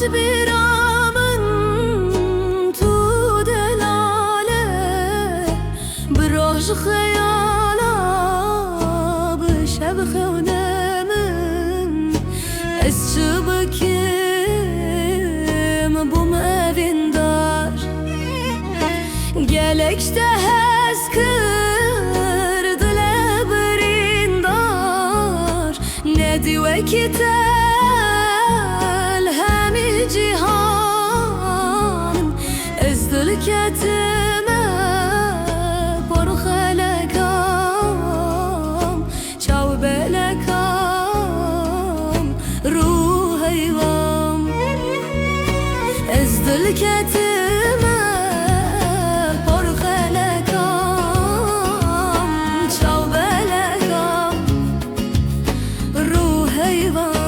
برامن تو دلاله براش خیالا بشب خونمن از چه بکیم بوم evin dar gelekte hez kırdı leberin dar ne diye ki cihan ازدل کتمه پر خلکام چاو بلکام روح ایوام ازدل کتمه پر خلکام چاو بلکام روح ایوام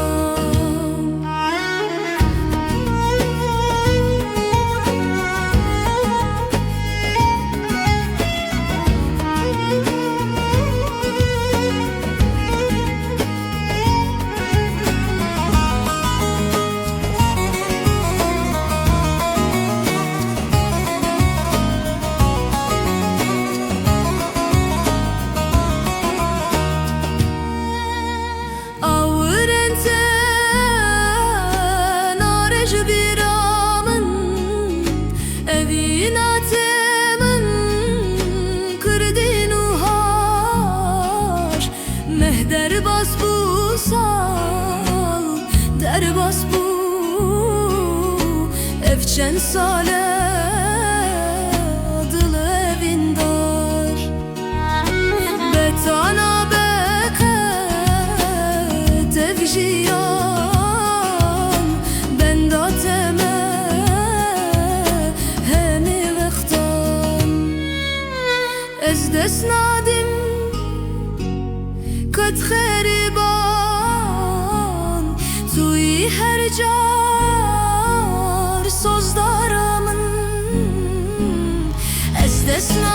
در bas bu sal در bas bu evçen sale dıl evin dar betana beket evjiyan ben dateme hemi vektan ez desnadim قد خریبان توی هر جار سوز دارمن از دست